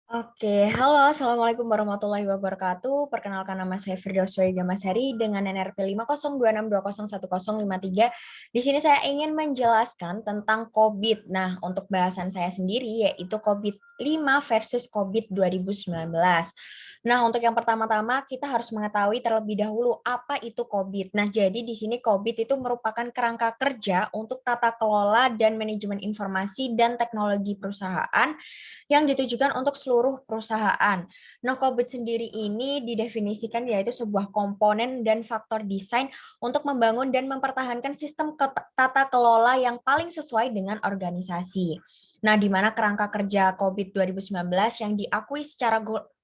Oke, halo, Assalamualaikum warahmatullahi wabarakatuh. Perkenalkan nama saya Firdaus Gamasari dengan NRP 50202011053. Di sini saya ingin menjelaskan tentang COVID. Nah, untuk bahasan saya sendiri yaitu COVID-5 versus COVID 2019. Nah, untuk yang pertama-tama kita harus mengetahui terlebih dahulu apa itu COVID. Nah, jadi di sini COVID itu merupakan kerangka kerja untuk tata kelola dan manajemen informasi dan teknologi perusahaan yang ditujukan untuk seluruh perusahaan. Nah, COVID sendiri ini didefinisikan yaitu sebuah komponen dan faktor desain untuk membangun dan mempertahankan sistem tata kelola yang paling sesuai dengan organisasi. Nah, di mana kerangka kerja COVID 2019 yang diakui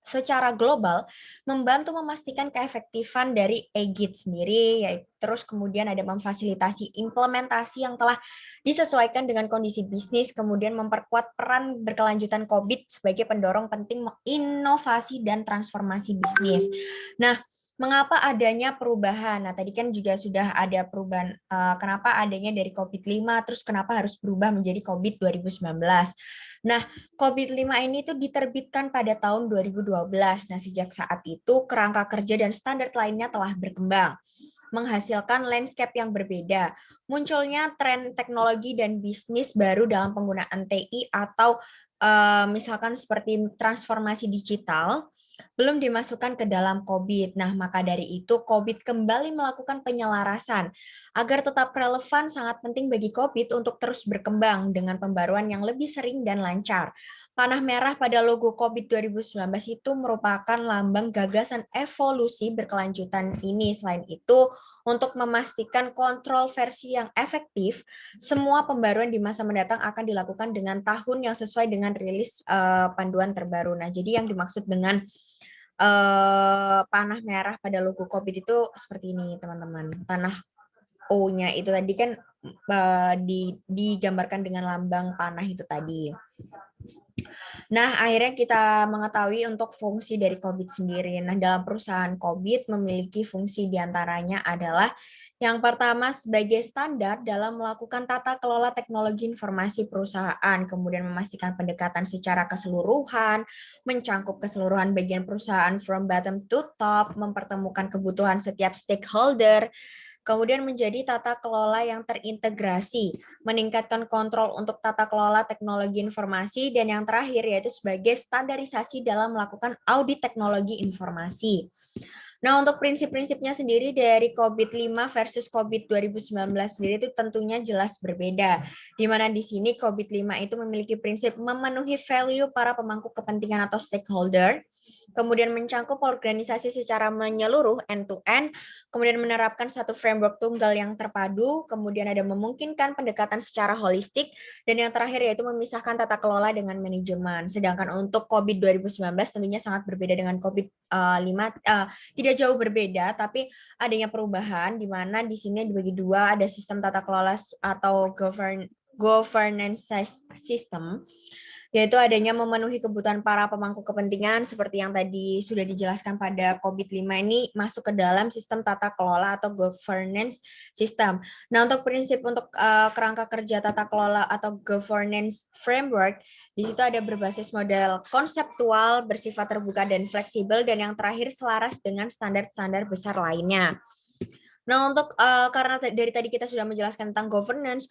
secara global membantu memastikan keefektifan dari EGIT sendiri, yaitu terus kemudian ada memfasilitasi implementasi yang telah disesuaikan dengan kondisi bisnis, kemudian memperkuat peran berkelanjutan COVID sebagai pendorong penting inovasi dan transformasi bisnis. Nah, mengapa adanya perubahan? Nah, tadi kan juga sudah ada perubahan, kenapa adanya dari COVID-5, terus kenapa harus berubah menjadi COVID 2019. Nah, COVID-5 ini tuh diterbitkan pada tahun 2012. Nah, sejak saat itu kerangka kerja dan standar lainnya telah berkembang, menghasilkan landscape yang berbeda. Munculnya tren teknologi dan bisnis baru dalam penggunaan TI atau misalkan seperti transformasi digital belum dimasukkan ke dalam COVID. Nah, maka dari itu COVID kembali melakukan penyelarasan agar tetap relevan. Sangat penting bagi COVID untuk terus berkembang dengan pembaruan yang lebih sering dan lancar. Panah merah pada logo COVID 2019 itu merupakan lambang gagasan evolusi berkelanjutan ini. Selain itu, untuk memastikan kontrol versi yang efektif, semua pembaruan di masa mendatang akan dilakukan dengan tahun yang sesuai dengan rilis panduan terbaru. Nah, jadi yang dimaksud dengan panah merah pada logo COVID itu seperti ini, teman-teman. Panah O-nya itu tadi kan digambarkan dengan lambang panah itu tadi. Nah, akhirnya kita mengetahui untuk fungsi dari COVID sendiri. Nah, dalam perusahaan COVID memiliki fungsi diantaranya adalah yang pertama sebagai standar dalam melakukan tata kelola teknologi informasi perusahaan, kemudian memastikan pendekatan secara keseluruhan, mencangkup keseluruhan bagian perusahaan from bottom to top, mempertemukan kebutuhan setiap stakeholder, kemudian menjadi tata kelola yang terintegrasi, meningkatkan kontrol untuk tata kelola teknologi informasi, dan yang terakhir yaitu sebagai standarisasi dalam melakukan audit teknologi informasi. Nah, untuk prinsip-prinsipnya sendiri dari COVID-5 versus COVID 2019 sendiri itu tentunya jelas berbeda. Di mana di sini COVID-5 itu memiliki prinsip memenuhi value para pemangku kepentingan atau stakeholder, kemudian mencangkup organisasi secara menyeluruh end-to-end, kemudian menerapkan satu framework tunggal yang terpadu, kemudian ada memungkinkan pendekatan secara holistik, dan yang terakhir yaitu memisahkan tata kelola dengan manajemen. Sedangkan untuk COVID 2019 tentunya sangat berbeda dengan COVID-5, tidak jauh berbeda, tapi adanya perubahan di mana di sini dibagi dua, ada sistem tata kelola atau governance system, yaitu adanya memenuhi kebutuhan para pemangku kepentingan seperti yang tadi sudah dijelaskan pada COVID-5 ini masuk ke dalam sistem tata kelola atau governance system. Nah, untuk prinsip untuk kerangka kerja tata kelola atau governance framework, di situ ada berbasis model konseptual, bersifat terbuka dan fleksibel, dan yang terakhir selaras dengan standar-standar besar lainnya. Nah, untuk karena dari tadi kita sudah menjelaskan tentang governance,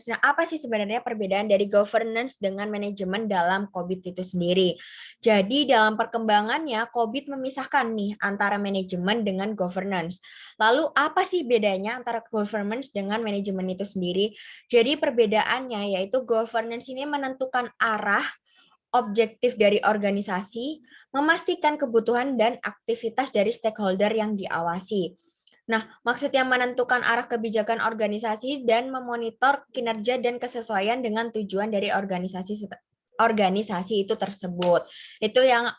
nah apa sih sebenarnya perbedaan dari governance dengan manajemen dalam COVID itu sendiri? Jadi dalam perkembangannya, COVID memisahkan nih antara manajemen dengan governance. Lalu apa sih bedanya antara governance dengan manajemen itu sendiri? Jadi perbedaannya yaitu governance ini menentukan arah objektif dari organisasi, memastikan kebutuhan dan aktivitas dari stakeholder yang diawasi. Nah, maksudnya menentukan arah kebijakan organisasi dan memonitor kinerja dan kesesuaian dengan tujuan dari organisasi itu tersebut. Itu yang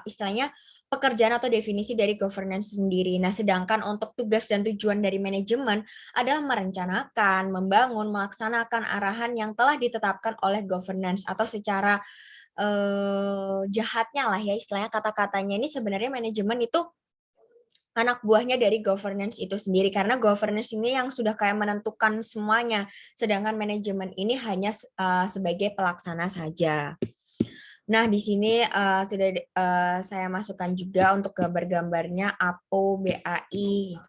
istilahnya pekerjaan atau definisi dari governance sendiri. Nah, sedangkan untuk tugas dan tujuan dari manajemen adalah merencanakan, membangun, melaksanakan arahan yang telah ditetapkan oleh governance atau secara jahatnya lah ya istilahnya kata-katanya ini sebenarnya manajemen itu anak buahnya dari governance itu sendiri karena governance ini yang sudah kayak menentukan semuanya sedangkan manajemen ini hanya sebagai pelaksana saja. Nah, di sini sudah saya masukkan juga untuk gambar-gambarnya APO, BAI.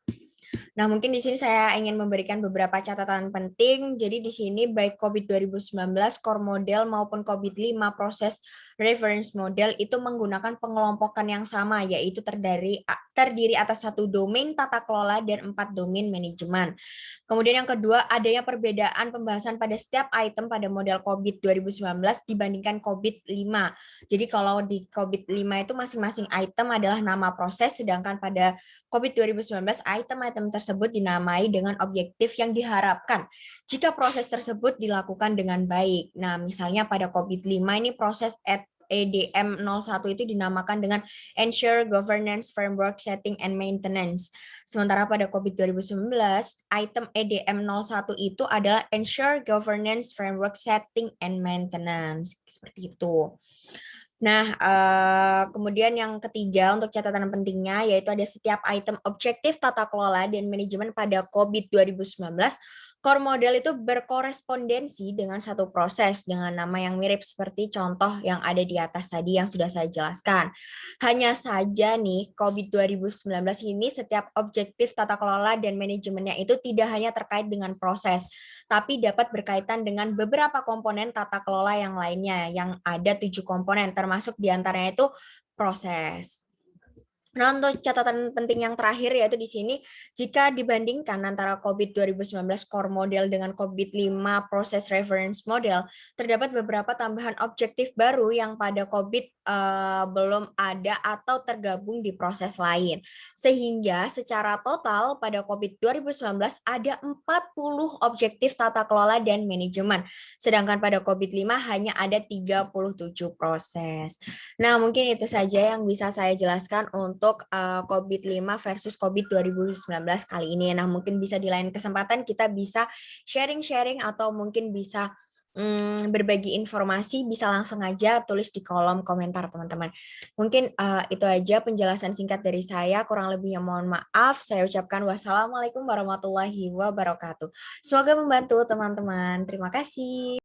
Nah, mungkin di sini saya ingin memberikan beberapa catatan penting. Jadi di sini baik COVID 2019, core model maupun COVID 5 proses reference model itu menggunakan pengelompokan yang sama, yaitu terdiri atas satu domain tata kelola dan 4 domain manajemen. Kemudian yang kedua, adanya perbedaan pembahasan pada setiap item pada model COVID 2019 dibandingkan COVID 5. Jadi kalau di COVID 5 itu masing-masing item adalah nama proses, sedangkan pada COVID 2019 item-item tersebut dinamai dengan objektif yang diharapkan jika proses tersebut dilakukan dengan baik. Nah, misalnya pada COVID 5 ini proses EDM 01 itu dinamakan dengan Ensure Governance Framework Setting and Maintenance. Sementara pada COVID 2019, item EDM 01 itu adalah Ensure Governance Framework Setting and Maintenance. Seperti itu. Nah, kemudian yang ketiga untuk catatan pentingnya yaitu ada setiap item objektif tata kelola dan manajemen pada COVID 2019, core model itu berkorespondensi dengan satu proses dengan nama yang mirip seperti contoh yang ada di atas tadi yang sudah saya jelaskan. Hanya saja nih, COVID 2019 ini setiap objektif tata kelola dan manajemennya itu tidak hanya terkait dengan proses, tapi dapat berkaitan dengan beberapa komponen tata kelola yang lainnya, yang ada 7 komponen, termasuk diantaranya itu proses. Nah, untuk catatan penting yang terakhir yaitu di sini, jika dibandingkan antara COVID 2019 core model dengan COVID 5 proses reference model, terdapat beberapa tambahan objektif baru yang pada COVID belum ada atau tergabung di proses lain. Sehingga secara total pada COVID 2019 ada 40 objektif tata kelola dan manajemen. Sedangkan pada COVID 5 hanya ada 37 proses. Nah, mungkin itu saja yang bisa saya jelaskan untuk COVID 5 versus COVID 2019 kali ini. Nah, mungkin bisa di lain kesempatan kita bisa sharing-sharing atau mungkin bisa berbagi informasi, bisa langsung aja tulis di kolom komentar teman-teman. Mungkin itu aja penjelasan singkat dari saya, kurang lebihnya mohon maaf. Saya ucapkan wassalamualaikum warahmatullahi wabarakatuh. Semoga membantu teman-teman. Terima kasih.